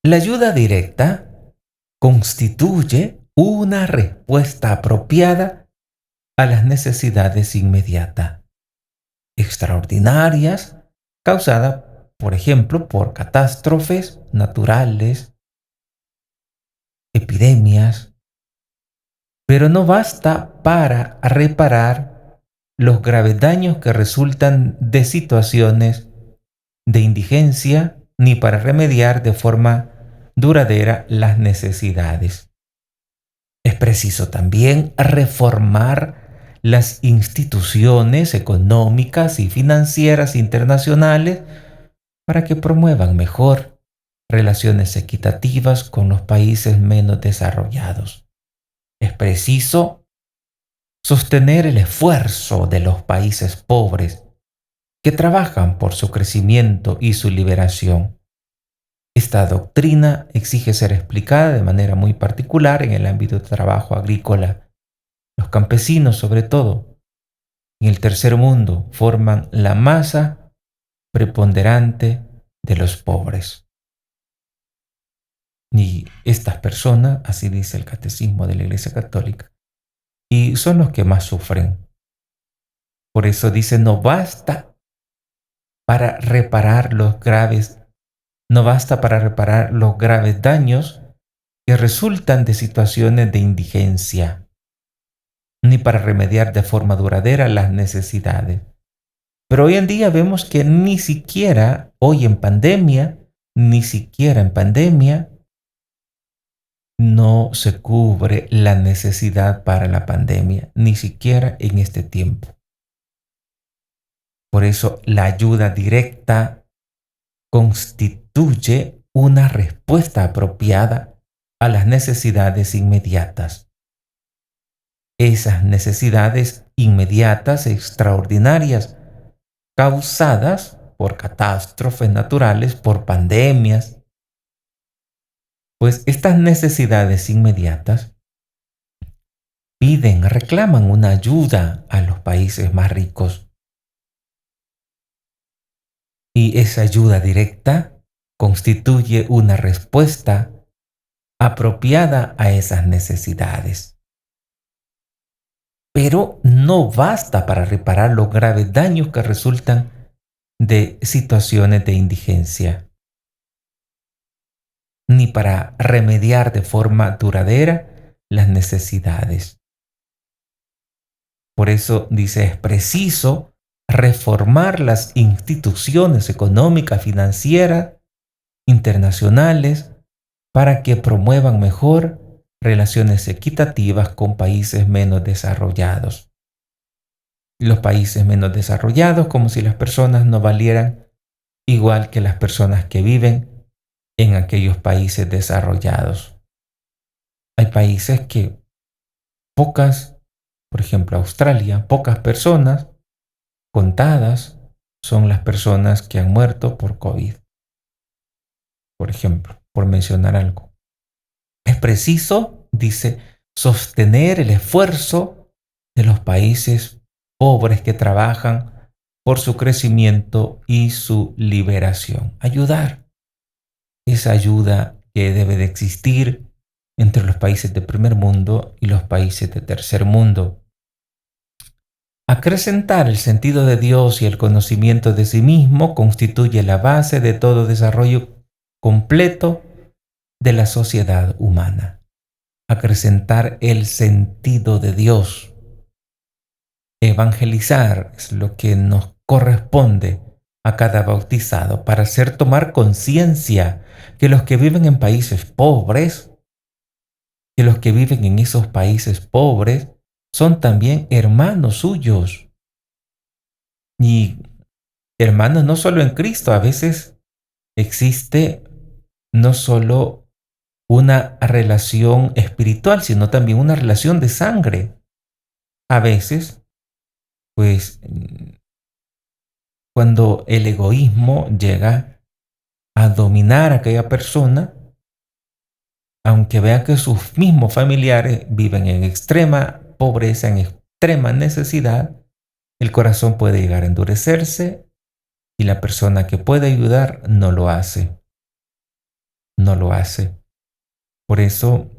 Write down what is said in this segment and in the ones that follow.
La ayuda directa constituye una respuesta apropiada a las necesidades inmediatas, extraordinarias, causadas, por ejemplo, por catástrofes naturales, epidemias, pero no basta para reparar los graves daños que resultan de situaciones de indigencia ni para remediar de forma duradera las necesidades. Es preciso también reformar las instituciones económicas y financieras internacionales para que promuevan mejor relaciones equitativas con los países menos desarrollados. Es preciso sostener el esfuerzo de los países pobres que trabajan por su crecimiento y su liberación. Esta doctrina exige ser explicada de manera muy particular en el ámbito de trabajo agrícola. Los campesinos, sobre todo, en el tercer mundo, forman la masa preponderante de los pobres. Y estas personas, así dice el Catecismo de la Iglesia Católica, y son los que más sufren. Por eso dice, para reparar los graves, no basta para reparar los graves daños que resultan de situaciones de indigencia, ni para remediar de forma duradera las necesidades. Pero hoy en día vemos que ni siquiera en pandemia, no se cubre la necesidad para la pandemia, ni siquiera en este tiempo. Por eso la ayuda directa constituye una respuesta apropiada a las necesidades inmediatas. Esas necesidades inmediatas extraordinarias causadas por catástrofes naturales, por pandemias, pues estas necesidades inmediatas reclaman una ayuda a los países más ricos. Y esa ayuda directa constituye una respuesta apropiada a esas necesidades. Pero no basta para reparar los graves daños que resultan de situaciones de indigencia, ni para remediar de forma duradera las necesidades. Por eso dice, es preciso reformar las instituciones económicas, financieras, internacionales, para que promuevan mejor relaciones equitativas con países menos desarrollados. Los países menos desarrollados, como si las personas no valieran igual que las personas que viven en aquellos países desarrollados. Hay países que por ejemplo Australia, pocas personas, contadas, son las personas que han muerto por COVID. Por ejemplo, por mencionar algo. Es preciso, dice, sostener el esfuerzo de los países pobres que trabajan por su crecimiento y su liberación. Ayudar. Esa ayuda que debe de existir entre los países de primer mundo y los países de tercer mundo. Acrecentar el sentido de Dios y el conocimiento de sí mismo constituye la base de todo desarrollo completo de la sociedad humana. Acrecentar el sentido de Dios. Evangelizar es lo que nos corresponde a cada bautizado para hacer tomar conciencia que los que viven en países pobres, que los que viven en esos países pobres son también hermanos suyos. Y hermanos no solo en Cristo, a veces existe no solo una relación espiritual, sino también una relación de sangre. A veces, pues, cuando el egoísmo llega a dominar a aquella persona, aunque vea que sus mismos familiares viven en extrema pobreza, en extrema necesidad, el corazón puede llegar a endurecerse y la persona que puede ayudar no lo hace. no lo hace. Por eso,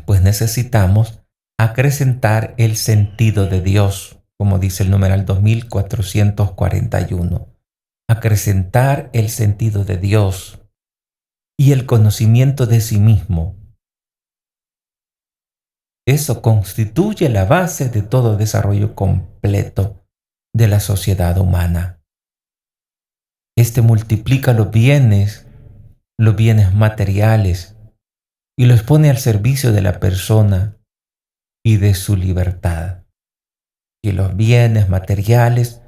pues necesitamos acrecentar el sentido de Dios, como dice el numeral 2441. Acrecentar el sentido de Dios y el conocimiento de sí mismo. Eso constituye la base de todo desarrollo completo de la sociedad humana. Este multiplica los bienes materiales, y los pone al servicio de la persona y de su libertad. Que los bienes materiales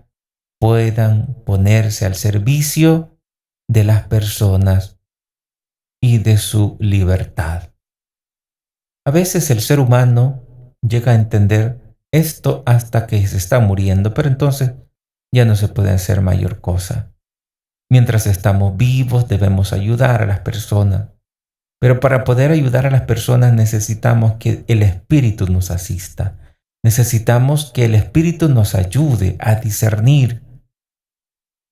puedan ponerse al servicio de las personas y de su libertad. A veces el ser humano llega a entender esto hasta que se está muriendo, pero entonces ya no se puede hacer mayor cosa. Mientras estamos vivos debemos ayudar a las personas, pero para poder ayudar a las personas necesitamos que el Espíritu nos asista. Necesitamos que el Espíritu nos ayude a discernir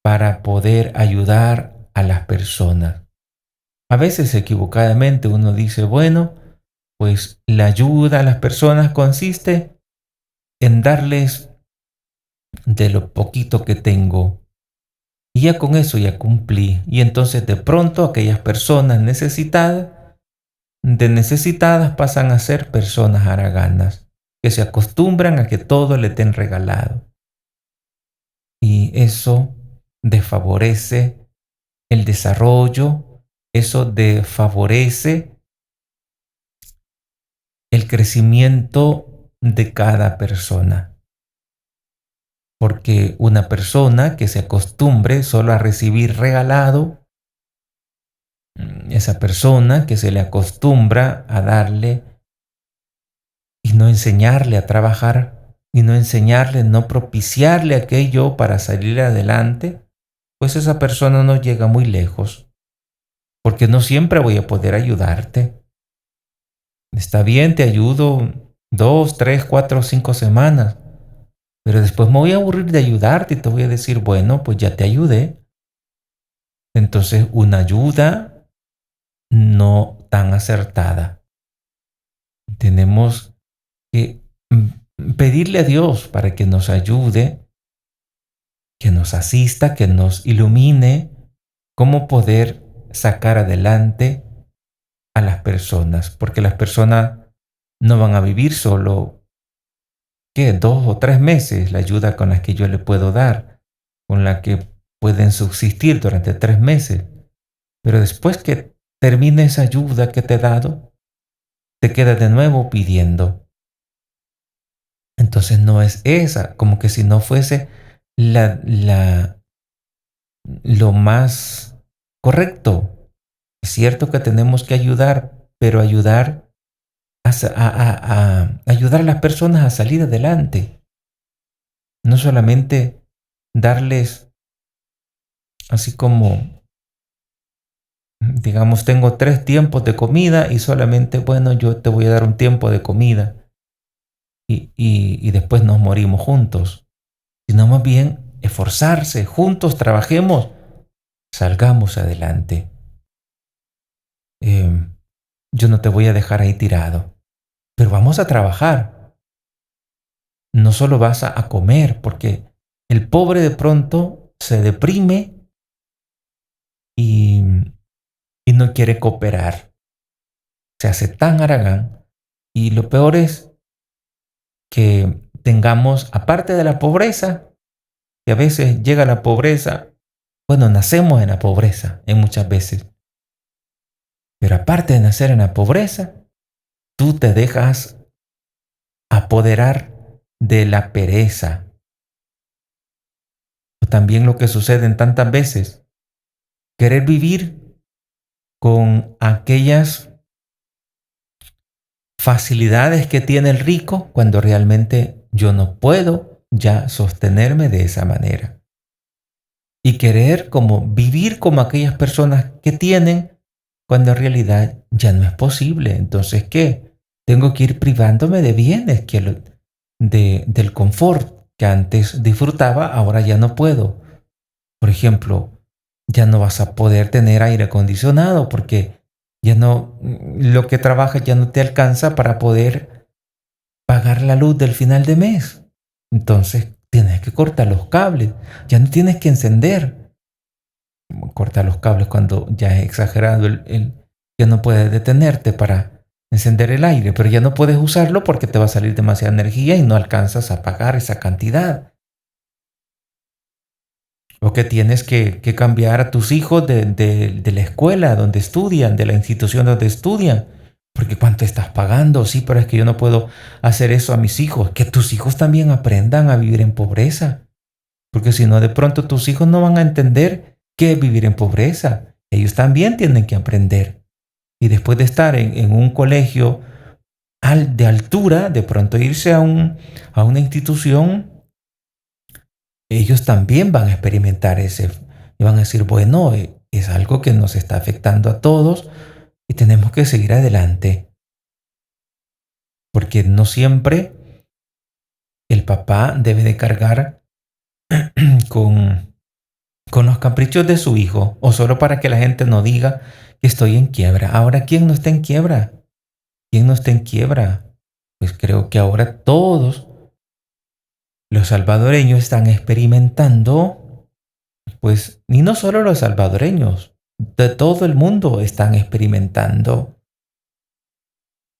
para poder ayudar a las personas. A veces equivocadamente uno dice, bueno, pues la ayuda a las personas consiste en darles de lo poquito que tengo. Y ya con eso ya cumplí. Y entonces de pronto aquellas personas necesitadas pasan a ser personas haraganas, que se acostumbran a que todo le den regalado. Y eso desfavorece el desarrollo, eso desfavorece el crecimiento de cada persona. Porque una persona que se acostumbre solo a recibir regalado, esa persona que se le acostumbra a darle y no enseñarle a trabajar, y no enseñarle, no propiciarle aquello para salir adelante, pues esa persona no llega muy lejos, porque no siempre voy a poder ayudarte. Está bien, te ayudo 2, 3, 4, 5 semanas, pero después me voy a aburrir de ayudarte y te voy a decir, bueno, pues ya te ayudé. Entonces, una ayuda no tan acertada. Tenemos que pedirle a Dios para que nos ayude, que nos asista, que nos ilumine cómo poder sacar adelante a las personas, porque las personas no van a vivir solo, ¿qué? 2 o 3 meses, la ayuda con la que yo le puedo dar, con la que pueden subsistir durante 3 meses, pero después que termine esa ayuda que te he dado, te queda de nuevo pidiendo. Entonces no es esa, como que si no fuese la, la, lo más correcto. Es cierto que tenemos que ayudar, pero ayudar ayudar a las personas a salir adelante. No solamente darles así como, digamos, tengo 3 tiempos de comida y solamente, bueno, yo te voy a dar un tiempo de comida y después nos morimos juntos. Sino más bien esforzarse, juntos trabajemos, salgamos adelante. Yo no te voy a dejar ahí tirado, pero vamos a trabajar. No solo vas a comer, porque el pobre de pronto se deprime y, y no quiere cooperar. Se hace tan haragán y lo peor es que tengamos, aparte de la pobreza, que a veces llega la pobreza, bueno, nacemos en la pobreza en muchas veces, pero aparte de nacer en la pobreza, tú te dejas apoderar de la pereza. O también lo que sucede en tantas veces, querer vivir con aquellas facilidades que tiene el rico cuando realmente yo no puedo ya sostenerme de esa manera. Y querer como vivir como aquellas personas que tienen cuando en realidad ya no es posible. Entonces, ¿qué? Tengo que ir privándome de bienes, del confort que antes disfrutaba, ahora ya no puedo. Por ejemplo, ya no vas a poder tener aire acondicionado porque Ya no, lo que trabajas ya no te alcanza para poder pagar la luz del final de mes. Entonces tienes que cortar los cables, ya no tienes que encender. Cortar los cables cuando ya es exagerado, ya no puedes detenerte para encender el aire, pero ya no puedes usarlo porque te va a salir demasiada energía y no alcanzas a pagar esa cantidad. O que tienes que cambiar a tus hijos de la escuela donde estudian, de la institución donde estudian. Porque ¿cuánto estás pagando? Sí, pero es que yo no puedo hacer eso a mis hijos. Que tus hijos también aprendan a vivir en pobreza. Porque si no, de pronto tus hijos no van a entender qué es vivir en pobreza. Ellos también tienen que aprender. Y después de estar en un colegio de altura, de pronto irse a una institución, ellos también van a experimentar ese, y van a decir, bueno, es algo que nos está afectando a todos y tenemos que seguir adelante, porque no siempre el papá debe de cargar con, con los caprichos de su hijo, o solo para que la gente no diga que estoy en quiebra. Ahora, ¿quién no está en quiebra? ¿Quién no está en quiebra? Pues creo que ahora todos los salvadoreños están experimentando, pues, y no solo los salvadoreños, de todo el mundo están experimentando.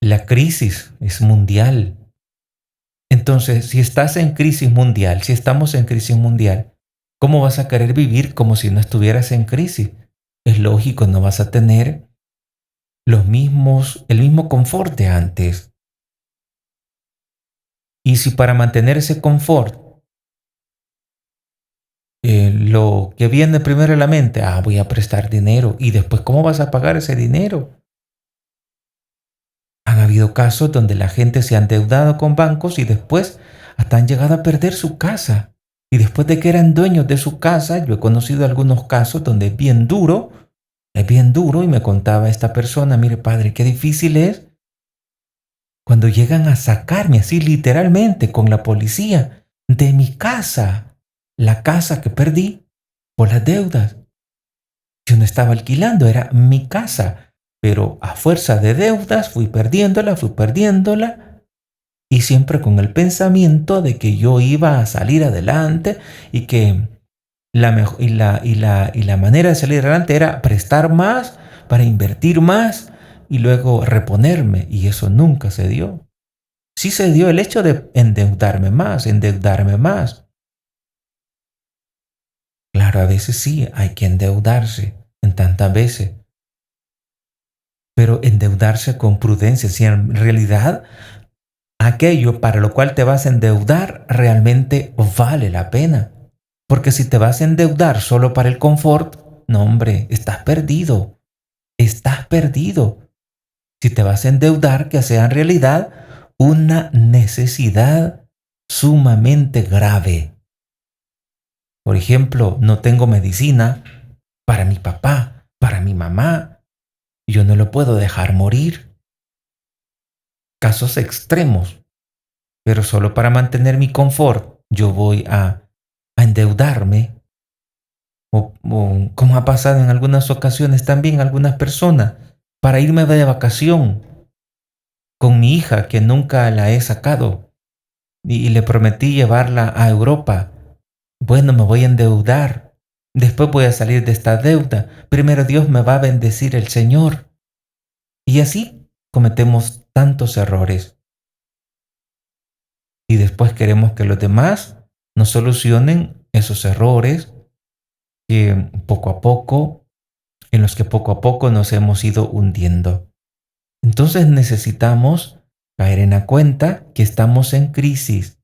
La crisis es mundial. Entonces, si estás en crisis mundial, si estamos en crisis mundial, ¿cómo vas a querer vivir como si no estuvieras en crisis? Es lógico, no vas a tener el mismo confort de antes. Y si para mantener ese confort, lo que viene primero a la mente, voy a prestar dinero, y después, ¿cómo vas a pagar ese dinero? Han habido casos donde la gente se ha endeudado con bancos y después hasta han llegado a perder su casa. Y después de que eran dueños de su casa, yo he conocido algunos casos donde es bien duro, y me contaba esta persona, mire padre, qué difícil es cuando llegan a sacarme así literalmente con la policía de mi casa, la casa que perdí por las deudas. Yo no estaba alquilando, era mi casa, pero a fuerza de deudas fui perdiéndola, y siempre con el pensamiento de que yo iba a salir adelante y que la manera de salir adelante era prestar más para invertir más y luego reponerme, y eso nunca se dio. Sí se dio el hecho de endeudarme más. Claro, a veces sí hay que endeudarse, en tantas veces, pero endeudarse con prudencia, si en realidad aquello para lo cual te vas a endeudar realmente vale la pena. Porque si te vas a endeudar solo para el confort, no hombre, estás perdido, estás perdido. Si te vas a endeudar, que sea en realidad una necesidad sumamente grave. Por ejemplo, no tengo medicina para mi papá, para mi mamá. Yo no lo puedo dejar morir. Casos extremos, pero solo para mantener mi confort, yo voy a endeudarme. O como ha pasado en algunas ocasiones también algunas personas, para irme de vacación con mi hija que nunca la he sacado, y le prometí llevarla a Europa. Bueno, me voy a endeudar. Después voy a salir de esta deuda. Primero Dios me va a bendecir el Señor. Y así cometemos tantos errores. Y después queremos que los demás nos solucionen esos errores que poco a poco, en los que poco a poco nos hemos ido hundiendo. Entonces necesitamos caer en la cuenta que estamos en crisis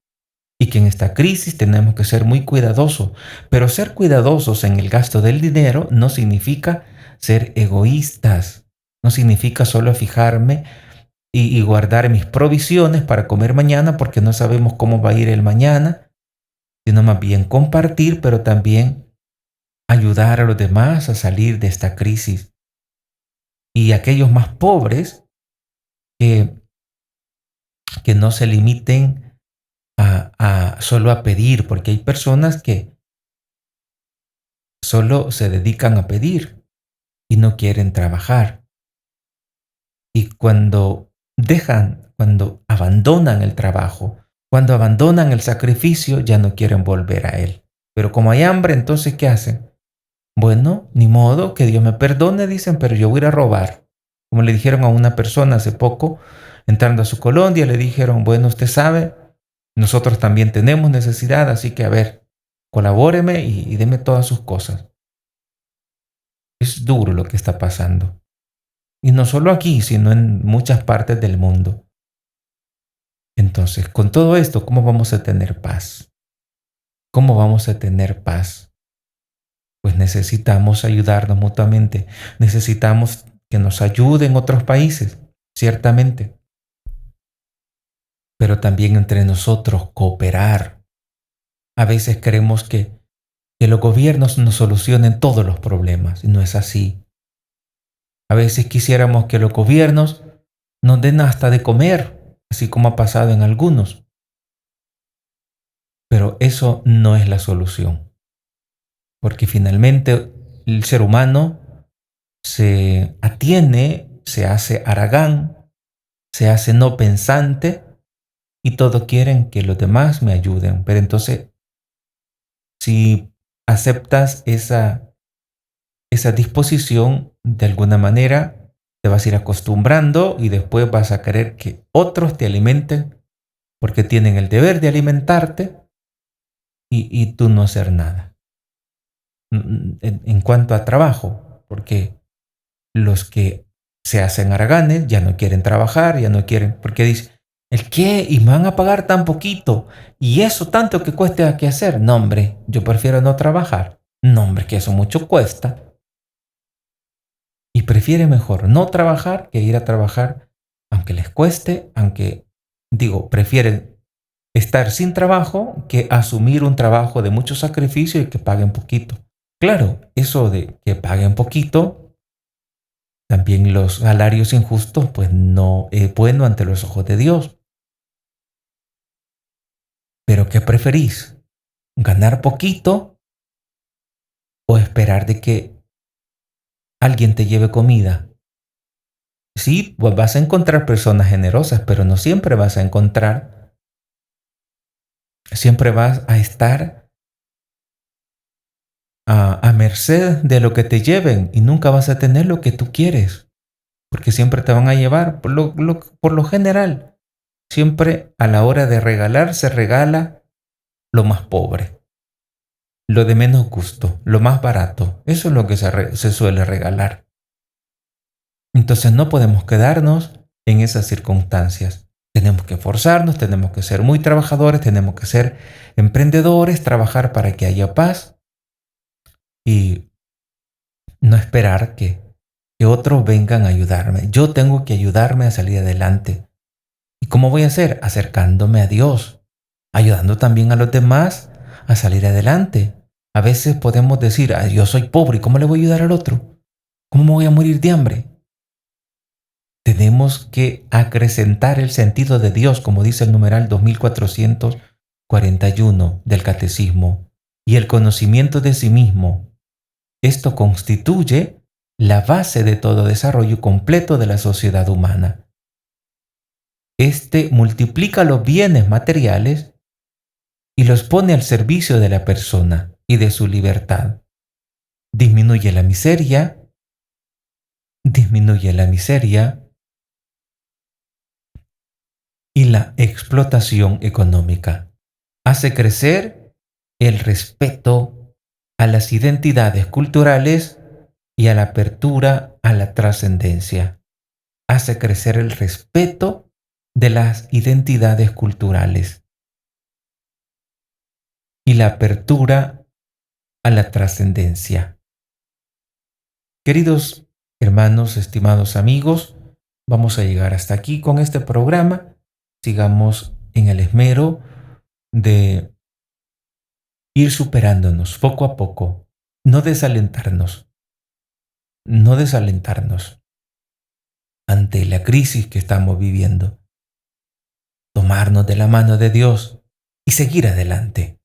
y que en esta crisis tenemos que ser muy cuidadosos. Pero ser cuidadosos en el gasto del dinero no significa ser egoístas. No significa solo fijarme y guardar mis provisiones para comer mañana porque no sabemos cómo va a ir el mañana, sino más bien compartir, pero también ayudar a los demás a salir de esta crisis. Y aquellos más pobres que, que no se limiten solo a pedir, porque hay personas que solo se dedican a pedir y no quieren trabajar. Y cuando abandonan el trabajo, cuando abandonan el sacrificio, ya no quieren volver a él. Pero como hay hambre, entonces ¿qué hacen? Bueno, ni modo, que Dios me perdone, dicen, pero yo voy a ir a robar. Como le dijeron a una persona hace poco, entrando a su colonia, le dijeron, bueno, usted sabe, nosotros también tenemos necesidad, así que a ver, colabóreme y deme todas sus cosas. Es duro lo que está pasando. Y no solo aquí, sino en muchas partes del mundo. Entonces, con todo esto, ¿cómo vamos a tener paz? ¿Cómo vamos a tener paz? Pues necesitamos ayudarnos mutuamente. Necesitamos que nos ayuden otros países, ciertamente. Pero también entre nosotros cooperar. A veces creemos que los gobiernos nos solucionen todos los problemas, y no es así. A veces quisiéramos que los gobiernos nos den hasta de comer, así como ha pasado en algunos. Pero eso no es la solución, porque finalmente el ser humano se atiene, se hace haragán, se hace no pensante y todos quieren que los demás me ayuden. Pero entonces, si aceptas esa disposición, de alguna manera te vas a ir acostumbrando y después vas a querer que otros te alimenten porque tienen el deber de alimentarte y tú no hacer nada. En cuanto a trabajo, porque los que se hacen haraganes ya no quieren trabajar, ya no quieren, porque dicen, ¿el qué? ¿Y me van a pagar tan poquito? ¿Y eso tanto que cuesta que hacer? No, hombre, yo prefiero no trabajar. No, hombre, que eso mucho cuesta. Y prefiere mejor no trabajar que ir a trabajar, aunque les cueste, prefieren estar sin trabajo que asumir un trabajo de mucho sacrificio y que paguen poquito. Claro, eso de que paguen poquito, también los salarios injustos, pues no es bueno ante los ojos de Dios. Pero ¿qué preferís? ¿Ganar poquito o esperar de que alguien te lleve comida? Sí, pues vas a encontrar personas generosas, pero no siempre vas a encontrar, siempre vas a estar a merced de lo que te lleven y nunca vas a tener lo que tú quieres, porque siempre te van a llevar, por lo general, siempre a la hora de regalar se regala lo más pobre, lo de menos gusto, lo más barato. Eso es lo que se suele regalar. Entonces no podemos quedarnos en esas circunstancias. Tenemos que esforzarnos, tenemos que ser muy trabajadores, tenemos que ser emprendedores, trabajar para que haya paz y no esperar que otros vengan a ayudarme. Yo tengo que ayudarme a salir adelante. ¿Y cómo voy a hacer? Acercándome a Dios, ayudando también a los demás a salir adelante. A veces podemos decir, "Ay, yo soy pobre, ¿cómo le voy a ayudar al otro? ¿Cómo me voy a morir de hambre?" Tenemos que acrecentar el sentido de Dios, como dice el numeral 2441 del Catecismo, y el conocimiento de sí mismo. Esto constituye la base de todo desarrollo completo de la sociedad humana. Este multiplica los bienes materiales y los pone al servicio de la persona y de su libertad. Disminuye la miseria, disminuye la miseria y la explotación económica. Hace crecer el respeto a las identidades culturales y a la apertura a la trascendencia. Hace crecer el respeto de las identidades culturales y la apertura a la trascendencia. Queridos hermanos, estimados amigos, vamos a llegar hasta aquí con este programa. Sigamos en el esmero de ir superándonos poco a poco, no desalentarnos, no desalentarnos ante la crisis que estamos viviendo, tomarnos de la mano de Dios y seguir adelante.